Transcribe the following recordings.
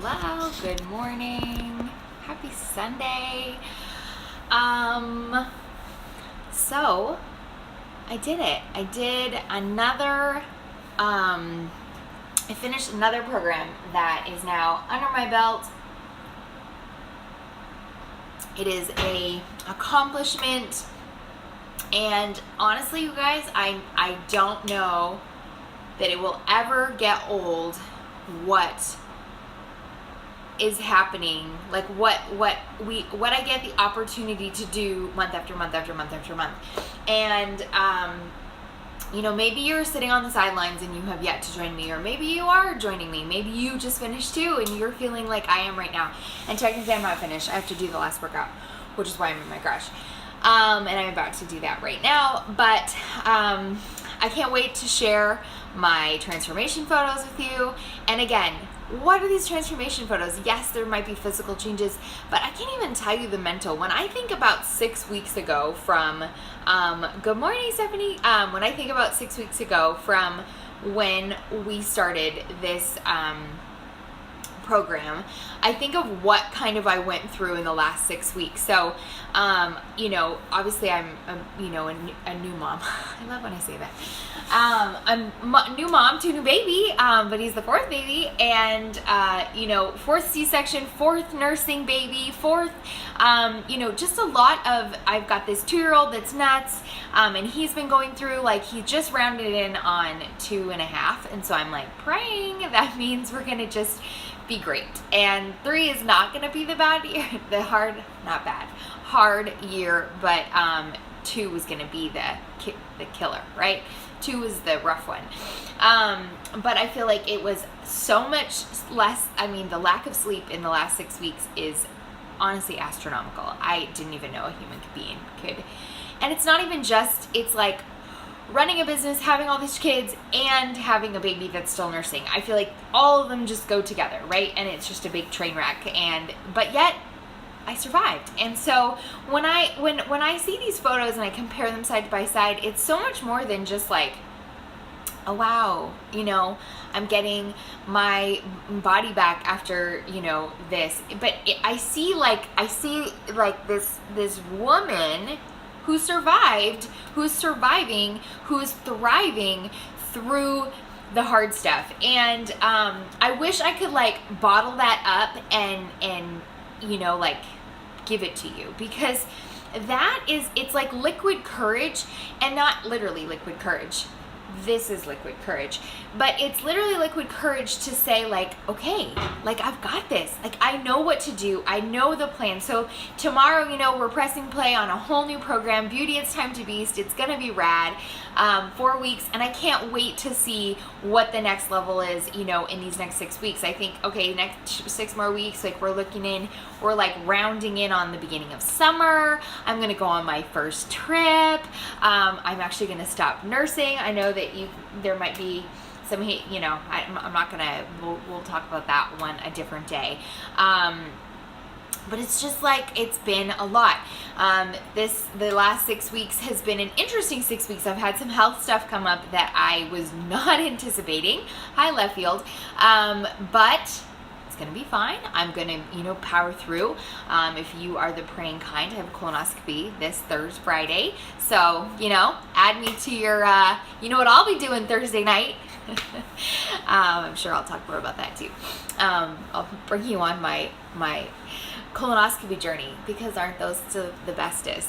Hello, good morning. Happy Sunday. So I did it. I finished another program that is now under my belt. It is a accomplishment, and honestly, you guys, I don't know that it will ever get old what is happening, like what I get the opportunity to do month after month after month after month. And maybe you're sitting on the sidelines and you have yet to join me, or maybe you are joining me. Maybe you just finished too and you're feeling like I am right now. And technically I'm not finished. I have to do the last workout, which is why I'm in my garage. And I'm about to do that right now. But I can't wait to share my transformation photos with you. And again, what are these transformation photos? Yes, there might be physical changes, but I can't even tell you the mental. When I think about 6 weeks ago from, good morning, Stephanie. When I think about 6 weeks ago from when we started this program, I think of what kind of I went through in the last 6 weeks. So, obviously I'm, a new mom. I love when I say that. I'm a new mom to a new baby, but he's the fourth baby, and, fourth C-section, fourth nursing baby, fourth, just a lot of, I've got this 2-year-old that's nuts, and he's been going through, he just rounded in on 2.5, and so I'm praying that means we're going to just be great. And 3 is not going to be the bad year, hard year, but 2 was going to be the killer, right? 2 was the rough one. But I feel like it was so much less. I mean, the lack of sleep in the last 6 weeks is honestly astronomical. I didn't even know a human being could. And it's not even just, it's like running a business, having all these kids, and having a baby that's still nursing. I feel like all of them just go together, right? And it's just a big train wreck. But yet I survived. And so when I see these photos and I compare them side by side, it's so much more than just oh wow, I'm getting my body back after, this. But I see this woman who survived, who's surviving, who's thriving through the hard stuff. And I wish I could bottle that up and give it to you, because it's like liquid courage, and not literally liquid courage. This is liquid courage, but it's literally liquid courage to say okay, I've got this. I know what to do. I know the plan. So tomorrow, we're pressing play on a whole new program, Beauty It's Time to Beast. It's going to be rad. 4 weeks, and I can't wait to see what the next level is, in these next 6 weeks. I think, okay, next 6 more weeks, we're rounding in on the beginning of summer. I'm going to go on my first trip. I'm actually going to stop nursing. I know that there might be some hate, I'm not going to, we'll talk about that one a different day. But it's just it's been a lot. The last 6 weeks has been an interesting 6 weeks. I've had some health stuff come up that I was not anticipating. Hi, left field. But it's going to be fine. I'm going to, power through. If you are the praying kind, I have a colonoscopy this Thursday, Friday. So, add me to your, what I'll be doing Thursday night. I'm sure I'll talk more about that too. I'll bring you on my colonoscopy journey, because aren't those the bestest?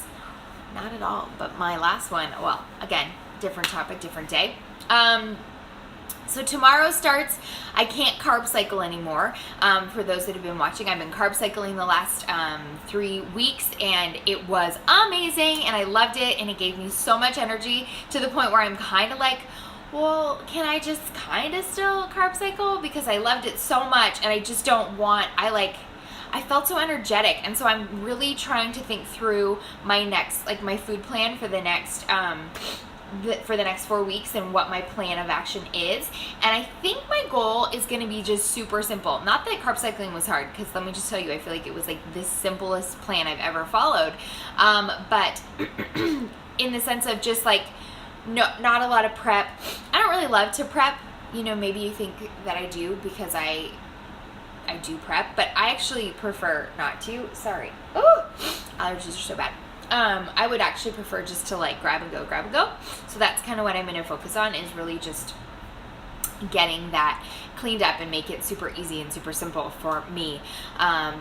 Not at all. But my last one, well, again, different topic, different day. So tomorrow starts, I can't carb cycle anymore. For those that have been watching, I've been carb cycling the last 3 weeks, and it was amazing, and I loved it, and it gave me so much energy, to the point where I'm kind of well, can I just kind of still carb cycle? Because I loved it so much, and I just don't want, I felt so energetic, and so I'm really trying to think through my next, my food plan for the next, 4 weeks, and what my plan of action is. And I think my goal is going to be just super simple. Not that carb cycling was hard, because let me just tell you, I feel like it was the simplest plan I've ever followed. But in the sense of just not a lot of prep. I don't really love to prep. Maybe you think that I do, because I I do prep, but I actually prefer not to. Sorry. Oh, allergies are so bad. I would actually prefer just to like grab and go. So that's kind of what I'm going to focus on, is really just getting that cleaned up and make it super easy and super simple for me,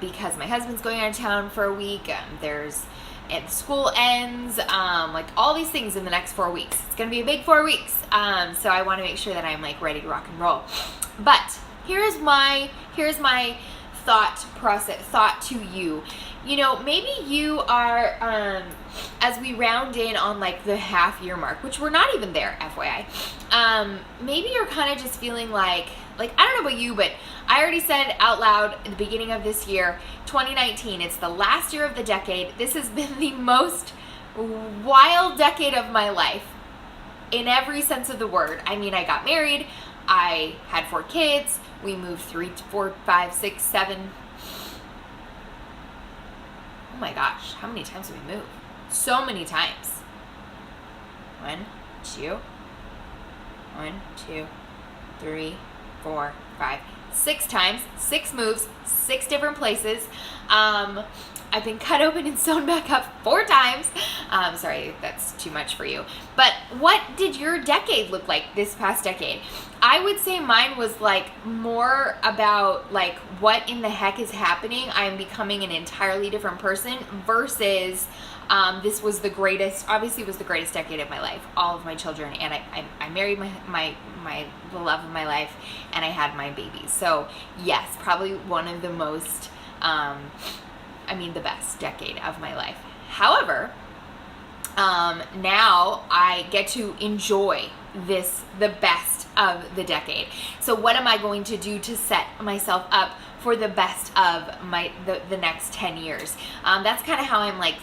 because my husband's going out of town for a week. And school ends, like all these things in the next 4 weeks. It's gonna be a big 4 weeks, so I want to make sure that I'm like ready to rock and roll. But here's my thought to you. You know, maybe you are, as we round in on like the half year mark, which we're not even there, FYI, maybe you're kind of just feeling like, I don't know about you, but I already said out loud at the beginning of this year, 2019, it's the last year of the decade. This has been the most wild decade of my life in every sense of the word. I mean, I got married, I had 4 kids, we moved 3, 4, 5, 6, 7. Oh my gosh, how many times have we moved? So many times. 1, 2, 3, 4, 5, 6 times, 6 moves, 6 different places. I've been cut open and sewn back up 4 times. Sorry, that's too much for you. But what did your decade look like this past decade? I would say mine was like more about like what in the heck is happening. I'm becoming an entirely different person versus this was the greatest, obviously it was the greatest decade of my life, all of my children, and I married the love of my life, and I had my babies. So yes, probably one of the most, the best decade of my life. However, now I get to enjoy the best of the decade. So what am I going to do to set myself up for the best of the next 10 years? That's kind of how I'm like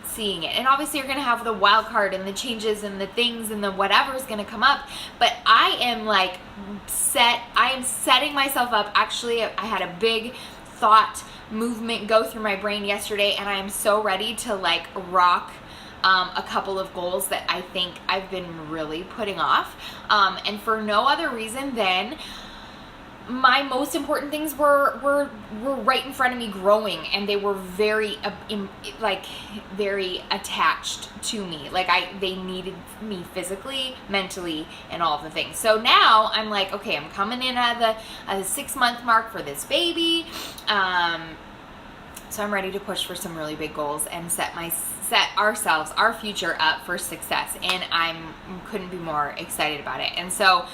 seeing it. And obviously you're going to have the wild card and the changes and the things and the whatever is going to come up. But I am like I am setting myself up. Actually, I had a big thought movement go through my brain yesterday, and I am so ready to like rock a couple of goals that I think I've been really putting off, and for no other reason than my most important things were right in front of me growing, and they were very very attached to me. They needed me physically, mentally, and all the things. So now I'm like, okay, I'm coming in at the 6-month mark for this baby. So I'm ready to push for some really big goals and set ourselves, our future up for success. And couldn't be more excited about it. And so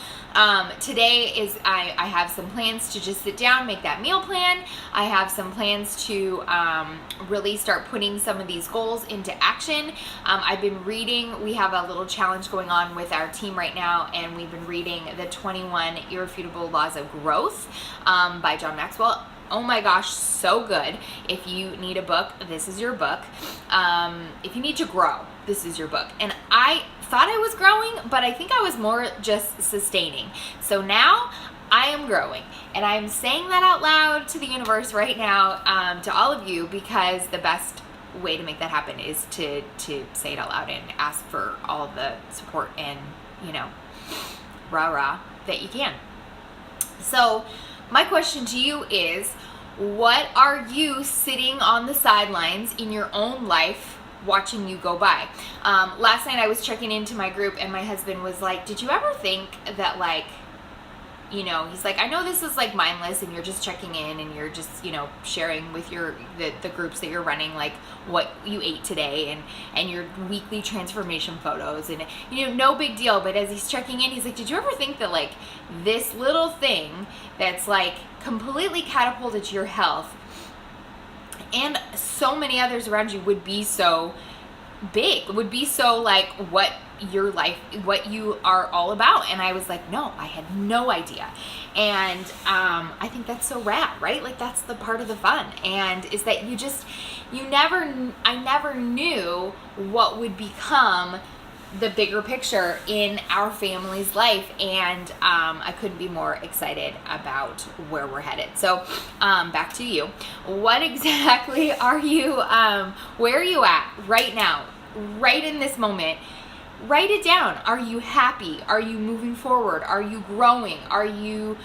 today is, I have some plans to just sit down, make that meal plan. I have some plans to really start putting some of these goals into action. I've been reading, we have a little challenge going on with our team right now, and we've been reading the 21 Irrefutable Laws of Growth by John Maxwell. Oh my gosh, so good. If you need a book, this is your book. If you need to grow, this is your book. And I thought I was growing, but I think I was more just sustaining. So now I am growing, and I'm saying that out loud to the universe right now, to all of you, because the best way to make that happen is to say it out loud and ask for all of the support and, rah that you can. So my question to you is, what are you sitting on the sidelines in your own life watching you go by? Last night I was checking into my group, and my husband was like, did you ever think that he's like, I know this is like mindless and you're just checking in and you're just, sharing with the groups that you're running, like what you ate today and your weekly transformation photos, and, no big deal. But as he's checking in, he's like, did you ever think that like this little thing that's like completely catapulted your health and so many others around you would be so big, would be so like what your life, what you are all about? And I was like, no, I had no idea. And I think that's so rad, right? Like that's the part of the fun, and is that I never knew what would become the bigger picture in our family's life, and I couldn't be more excited about where we're headed. So back to you. What exactly are you, where are you at right now, right in this moment? write it down. Are you happy? Are you moving forward? Are you growing? Are you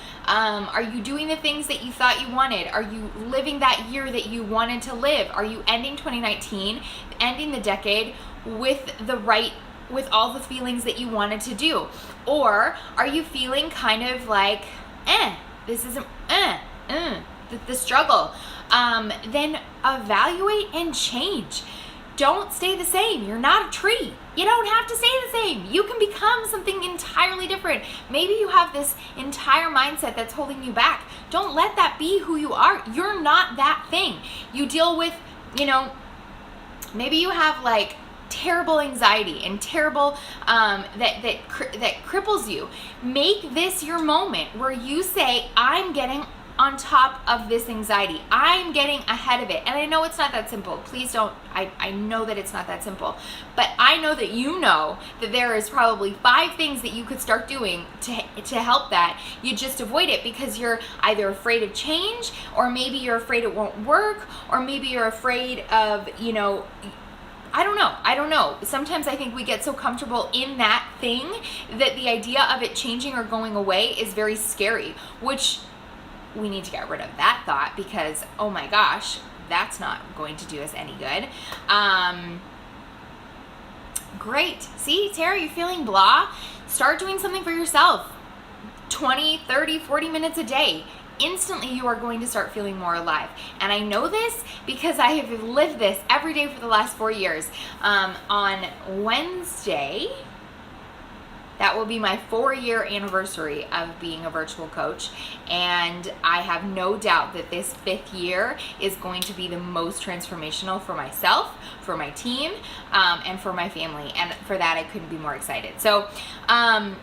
doing the things that you thought you wanted? Are you living that year that you wanted to live? Are you ending 2019, ending the decade with all the feelings that you wanted to do? Or are you feeling kind of like, this isn't, the struggle? Then evaluate and change. Don't stay the same. You're not a tree. You don't have to stay the same. You can become something entirely different. Maybe you have this entire mindset that's holding you back. Don't let that be who you are. You're not that thing. You deal with, maybe you have like terrible anxiety and terrible that cripples you. Make this your moment where you say, I'm getting on top of this anxiety. I'm getting ahead of it. And I know it's not that simple. Please don't, I know that it's not that simple. But I know that that there is probably 5 things that you could start doing to help that. You just avoid it because you're either afraid of change, or maybe you're afraid it won't work, or maybe you're afraid of, I don't know. Sometimes I think we get so comfortable in that thing that the idea of it changing or going away is very scary, which we need to get rid of that thought, because, oh my gosh, that's not going to do us any good. Great. See, Tara, you're feeling blah? Start doing something for yourself. 20, 30, 40 minutes a day. Instantly you are going to start feeling more alive. And I know this because I have lived this every day for the last 4 years. On Wednesday, that will be my 4-year anniversary of being a virtual coach, and I have no doubt that this 5th year is going to be the most transformational for myself, for my team, and for my family, and for that I couldn't be more excited. So time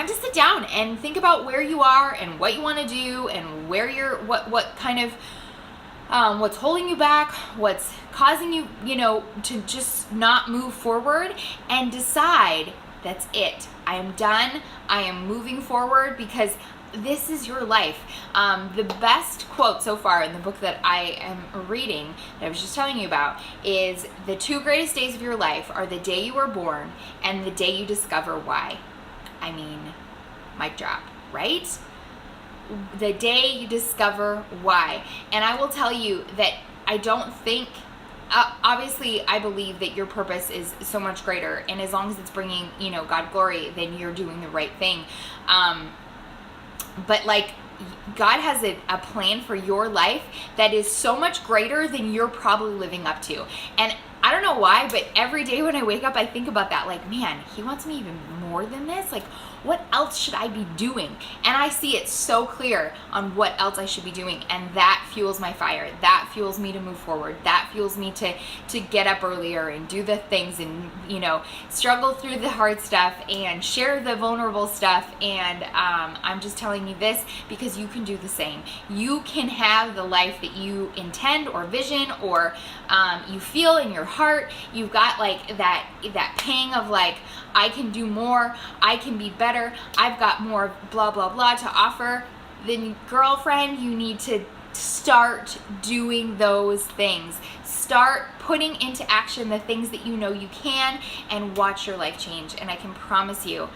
to sit down and think about where you are and what you want to do, and where you're, what kind of what's holding you back, what's causing you, to just not move forward, and decide, that's it. I am done. I am moving forward, because this is your life. The best quote so far in the book that I am reading, that I was just telling you about, is the 2 greatest days of your life are the day you were born and the day you discover why. I mean, mic drop, right? The day you discover why. And I will tell you that I don't think, obviously, I believe that your purpose is so much greater, and as long as it's bringing, God glory, then you're doing the right thing. But like, God has a plan for your life that is so much greater than you're probably living up to. And I don't know why, but every day when I wake up, I think about that. Like, man, he wants me even more than this. Like, what else should I be doing? And I see it so clear on what else I should be doing. And that fuels my fire. That fuels me to move forward. That fuels me to get up earlier and do the things and, struggle through the hard stuff and share the vulnerable stuff. And I'm just telling you this because you can do the same. You can have the life that you intend or vision or you feel in your heart. You've got like that pang of like, I can do more, I can be better, I've got more blah, blah, blah to offer. Then girlfriend, you need to start doing those things. Start putting into action the things that you know you can, and watch your life change. And I can promise you,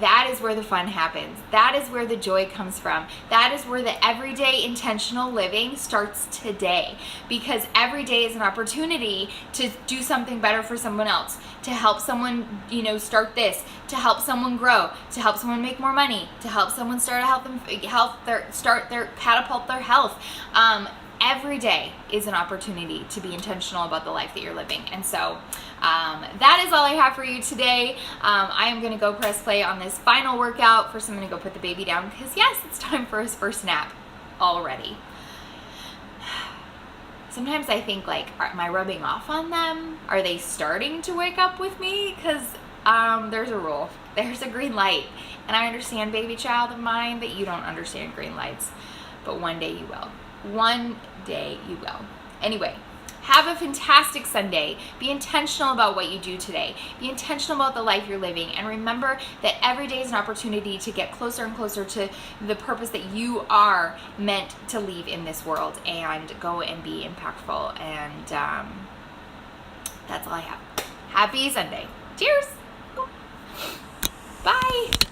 that is where the fun happens. That is where the joy comes from. That is where the everyday intentional living starts today. Because every day is an opportunity to do something better for someone else, to help someone, start this, to help someone grow, to help someone make more money, to help someone catapult their health. Every day is an opportunity to be intentional about the life that you're living. And so that is all I have for you today. I am going to go press play on this final workout. First, I'm going to go put the baby down because, yes, it's time for his first nap already. Sometimes I think, like, am I rubbing off on them? Are they starting to wake up with me? Because there's a rule. There's a green light. And I understand, baby child of mine, that you don't understand green lights. But one day you will. One day you will. Anyway, have a fantastic Sunday. Be intentional about what you do today. Be intentional about the life you're living. And remember that every day is an opportunity to get closer and closer to the purpose that you are meant to leave in this world and go and be impactful. And that's all I have. Happy Sunday. Cheers. Bye.